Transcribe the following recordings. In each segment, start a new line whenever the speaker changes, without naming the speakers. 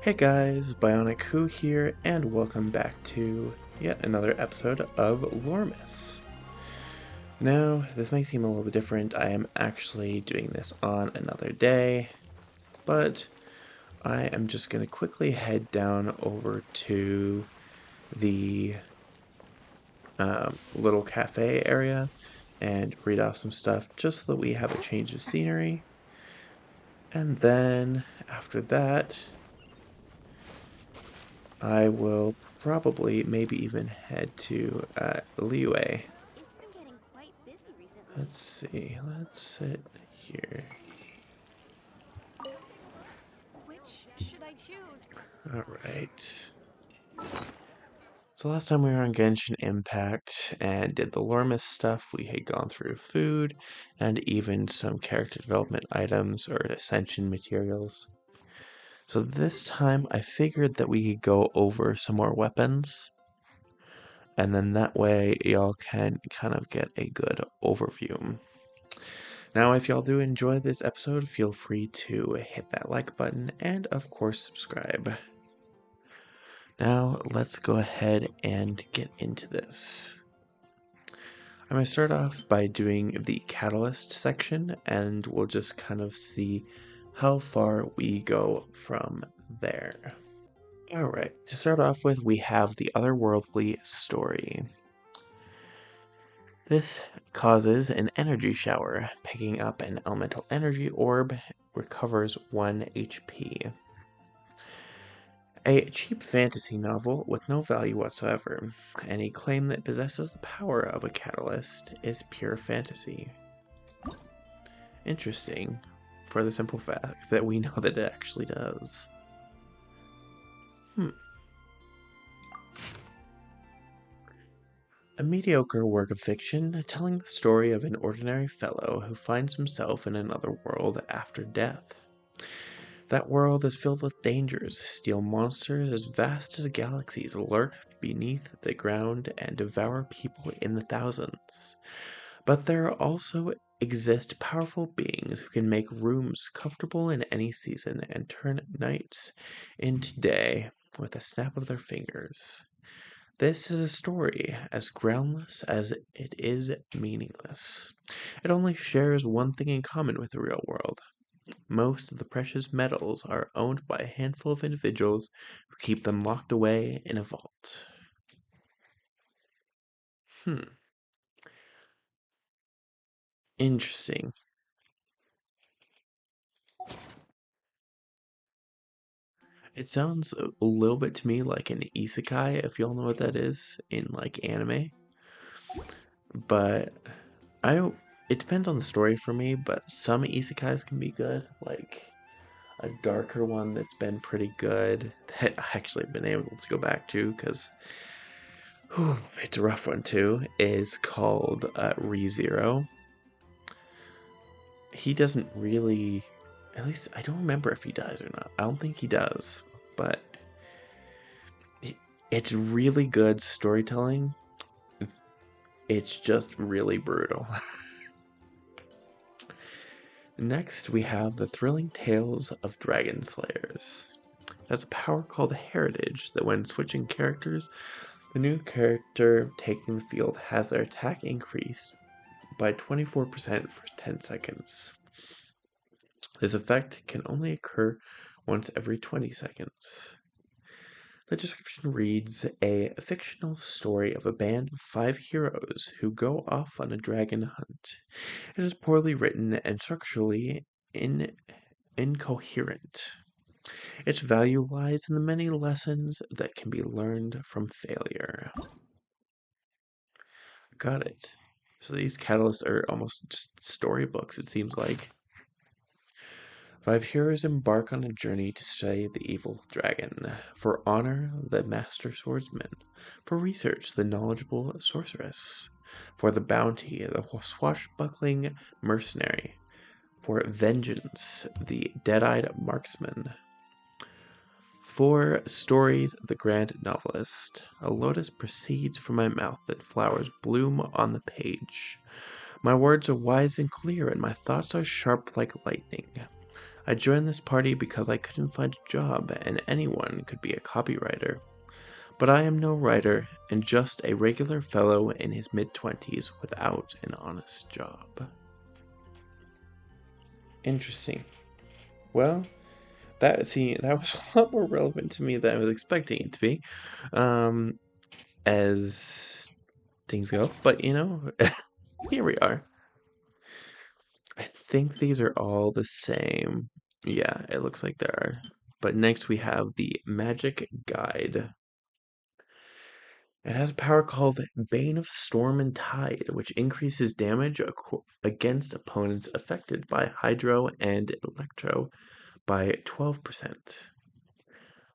Hey guys, Bionic Who here, and welcome back to yet another episode of Lormus. Now, this might seem a little bit different. I am actually doing this on another day, but I am just going to quickly head down over to the little cafe area and read off some stuff just so that we have a change of scenery. And then after that, I will probably maybe even head to Liyue.
It's been getting quite busy recently.
Let's see, let's sit here.
I'll take a look. Which should I choose?
Alright. So last time we were on Genshin Impact and did the Lormus stuff, we had gone through food and even some character development items or ascension materials. So this time I figured that we could go over some more weapons, and then that way y'all can kind of get a good overview. Now, if y'all do enjoy this episode, feel free to hit that like button and, of course, subscribe. Now, let's go ahead and get into this. I'm going to start off by doing the catalyst section, and we'll just kind of see how far we go from there. Alright, to start off with, we have the Otherworldly story. This causes an energy shower. Picking up an elemental energy orb recovers 1 HP. A cheap fantasy novel with no value whatsoever. Any claim that possesses the power of a catalyst is pure fantasy. Interesting, for the simple fact that we know that it actually does. A mediocre work of fiction telling the story of an ordinary fellow who finds himself in another world after death. That world is filled with dangers. Steel monsters as vast as galaxies lurk beneath the ground and devour people in the thousands. But there also exist powerful beings who can make rooms comfortable in any season and turn nights into day with a snap of their fingers. This is a story as groundless as it is meaningless. It only shares one thing in common with the real world. Most of the precious metals are owned by a handful of individuals who keep them locked away in a vault. Hmm, interesting. It sounds a little bit to me like an isekai, if y'all know what that is in like anime. But I don't, it depends on the story for me, but some isekais can be good. Like a darker one that's been pretty good that I actually been able to go back to because it's a rough one too, is called ReZero. He doesn't really, at least I don't remember if he dies or not. I don't think he does, but it's really good storytelling. It's just really brutal. Next, we have the thrilling tales of Dragon Slayers. It has a power called Heritage that when switching characters, the new character taking the field has their attack increased by 24% for 10 seconds. This effect can only occur once every 20 seconds. The description reads a fictional story of a band of 5 heroes who go off on a dragon hunt. It is poorly written and structurally incoherent. Its value lies in the many lessons that can be learned from failure. Got it. So these catalysts are almost just storybooks, it seems like. 5 heroes embark on a journey to slay the evil dragon. For honor, the master swordsman. For research, the knowledgeable sorceress. For the bounty, the swashbuckling mercenary. For vengeance, the dead-eyed marksman. For stories, the grand novelist. A lotus proceeds from my mouth that flowers bloom on the page. My words are wise and clear, and my thoughts are sharp like lightning. I joined this party because I couldn't find a job and anyone could be a copywriter. But I am no writer and just a regular fellow in his mid-20s without an honest job. Interesting. Well, that was a lot more relevant to me than I was expecting it to be, as things go. But here we are. I think these are all the same. Yeah, it looks like they are. But next we have the Magic Guide. It has a power called Bane of Storm and Tide, which increases damage against opponents affected by Hydro and Electro by 12%.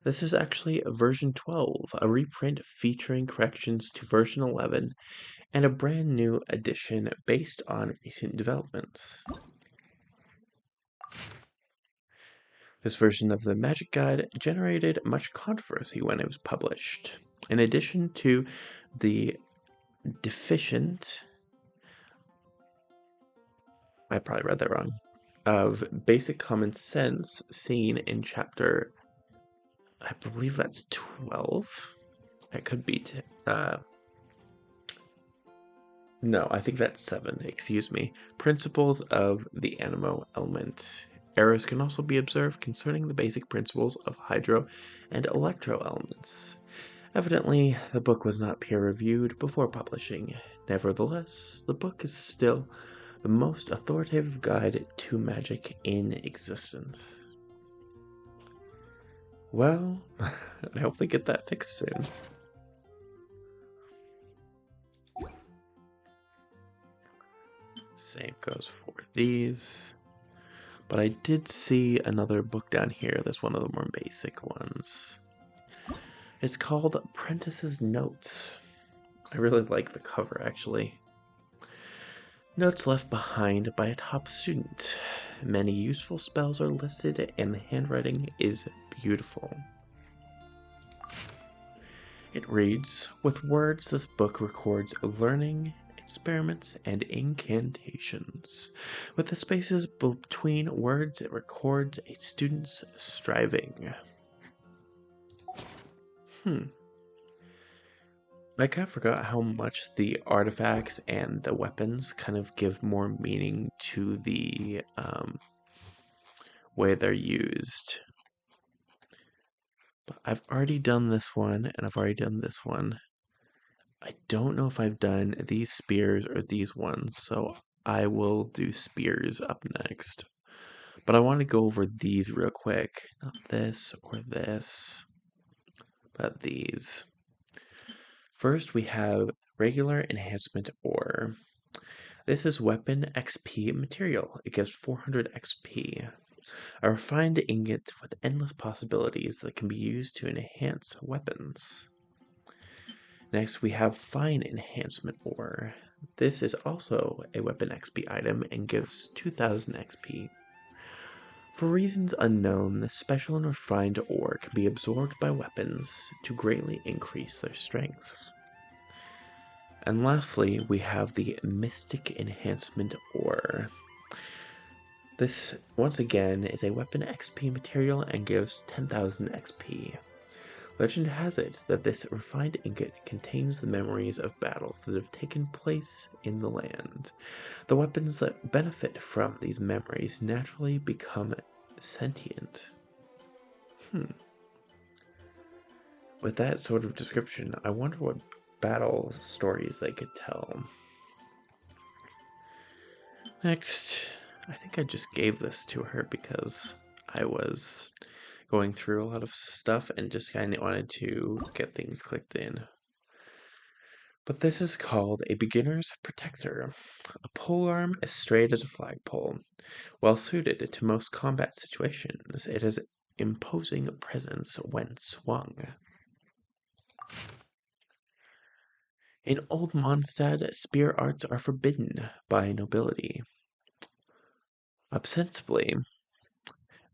This is actually version 12, a reprint featuring corrections to version 11, and a brand new edition based on recent developments. This version of the Magic Guide generated much controversy when it was published. In addition to the deficient, I probably read that wrong, of basic common sense seen in chapter, I believe that's 12. It could be, no, I think that's 7, excuse me. Principles of the Anemo element. Errors can also be observed concerning the basic principles of hydro and electro elements. Evidently, the book was not peer-reviewed before publishing. Nevertheless, the book is still the most authoritative guide to magic in existence. Well, I hope they get that fixed soon. Same goes for these. But I did see another book down here that's one of the more basic ones. It's called Apprentice's Notes. I really like the cover, actually. Notes left behind by a top student. Many useful spells are listed, and the handwriting is beautiful. It reads, with words, this book records learning, experiments, and incantations. With the spaces between words, it records a student's striving. I kind of forgot how much the artifacts and the weapons kind of give more meaning to the way they're used. But I've already done this one, and I've already done this one. I don't know if I've done these spears or these ones, so I will do spears up next. But I want to go over these real quick. Not this or this, but these. First, we have regular enhancement ore. This is weapon XP material. It gives 400 XP. A refined ingot with endless possibilities that can be used to enhance weapons. Next, we have fine enhancement ore. This is also a weapon XP item and gives 2000 XP. For reasons unknown, this special and refined ore can be absorbed by weapons to greatly increase their strengths. And lastly, we have the Mystic Enhancement Ore. This, once again, is a weapon XP material and gives 10,000 XP. Legend has it that this refined ingot contains the memories of battles that have taken place in the land. The weapons that benefit from these memories naturally become sentient. With that sort of description, I wonder what battle stories they could tell. Next, I think I just gave this to her because I was going through a lot of stuff and just kind of wanted to get things clicked in. But this is called a beginner's protector. A polearm is straight as a flagpole. Well suited to most combat situations, it has imposing presence when swung. In Old Mondstadt, spear arts are forbidden by nobility. Ostensibly,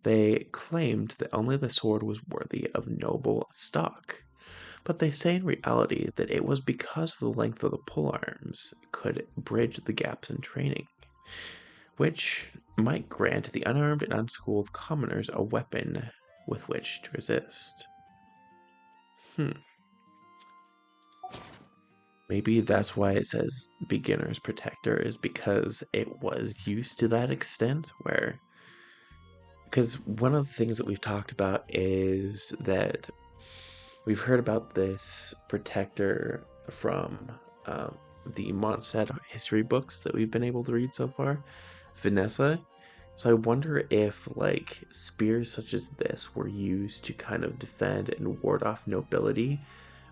they claimed that only the sword was worthy of noble stock, but they say in reality that it was because of the length of the polearms it could bridge the gaps in training. which might grant the unarmed and unschooled commoners a weapon with which to resist. Maybe that's why it says beginner's protector, is because it was used to that extent where, because one of the things that we've talked about is that we've heard about this protector from the Mondstadt history books that we've been able to read so far, Vanessa. So I wonder if like spears such as this were used to kind of defend and ward off nobility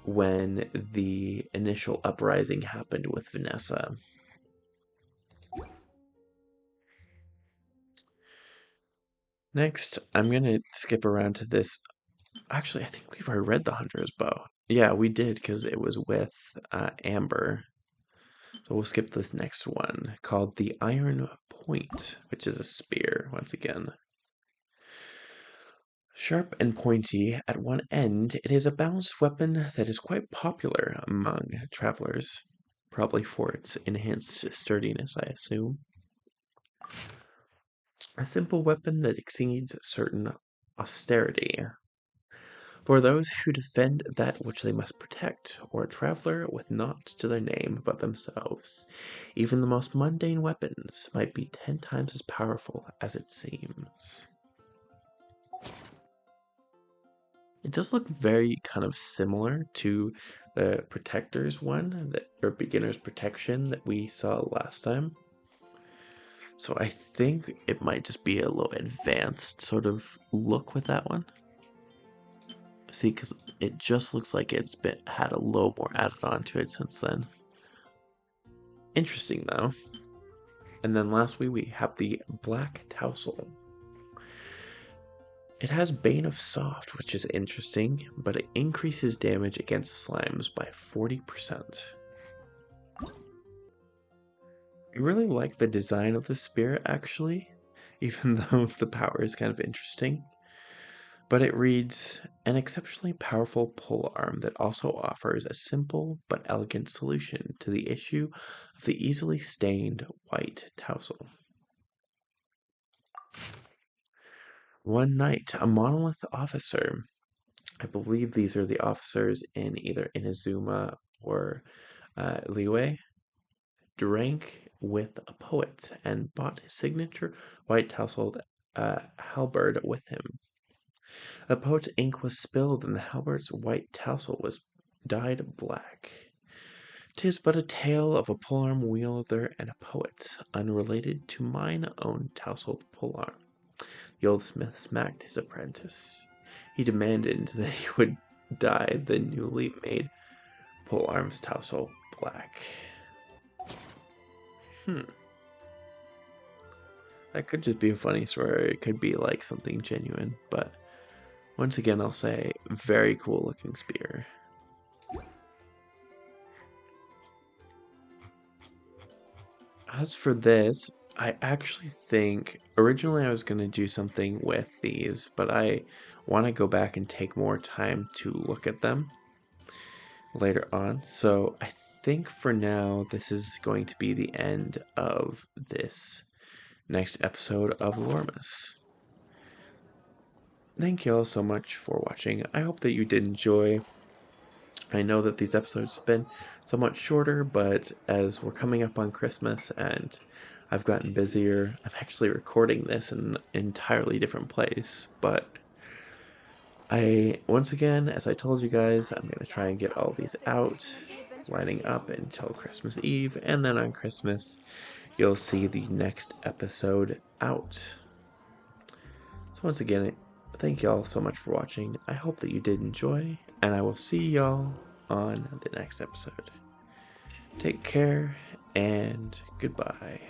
when the initial uprising happened with Vanessa. Next, I'm going to skip around to this. Actually, I think we've already read The Hunter's Bow. Yeah, we did because it was with Amber. So we'll skip this next one called the Iron Point, which is a spear once again. Sharp and pointy at one end, it is a balanced weapon that is quite popular among travelers, probably for its enhanced sturdiness, I assume. A simple weapon that exceeds certain austerity. For those who defend that which they must protect, or a traveler with naught to their name but themselves, even the most mundane weapons might be 10 times as powerful as it seems. It does look very kind of similar to the Protector's one, or Beginner's Protection that we saw last time. So I think it might just be a little advanced sort of look with that one. See, because it just looks like it's had a little more added on to it since then. Interesting though. And then lastly, we have the Black Tousle. It has Bane of Soft, which is interesting, but it increases damage against slimes by 40%. I really like the design of the spear, actually, even though the power is kind of interesting. But it reads, an exceptionally powerful polearm that also offers a simple but elegant solution to the issue of the easily stained white tousle. One night, a monolith officer, I believe these are the officers in either Inazuma or Liyue, drank with a poet and bought his signature white tousled halberd with him. The poet's ink was spilled, and the halberd's white tousle was dyed black. 'Tis but a tale of a polearm wielder and a poet, unrelated to mine own tousled polearm. The old smith smacked his apprentice. He demanded that he would dye the newly made polearm's tousle black. That could just be a funny story, or it could be like something genuine, but once again, I'll say very cool looking spear. As for this, I actually think originally I was going to do something with these, but I want to go back and take more time to look at them later on. So I think for now, this is going to be the end of this next episode of Lormus. Thank you all so much for watching. I hope that you did enjoy. I know that these episodes have been somewhat shorter, but as we're coming up on Christmas and I've gotten busier, I'm actually recording this in an entirely different place. But once again, as I told you guys, I'm going to try and get all these out, lining up until Christmas Eve, and then on Christmas, you'll see the next episode out. So once again, thank you all so much for watching. I hope that you did enjoy, and I will see y'all on the next episode. Take care, and goodbye.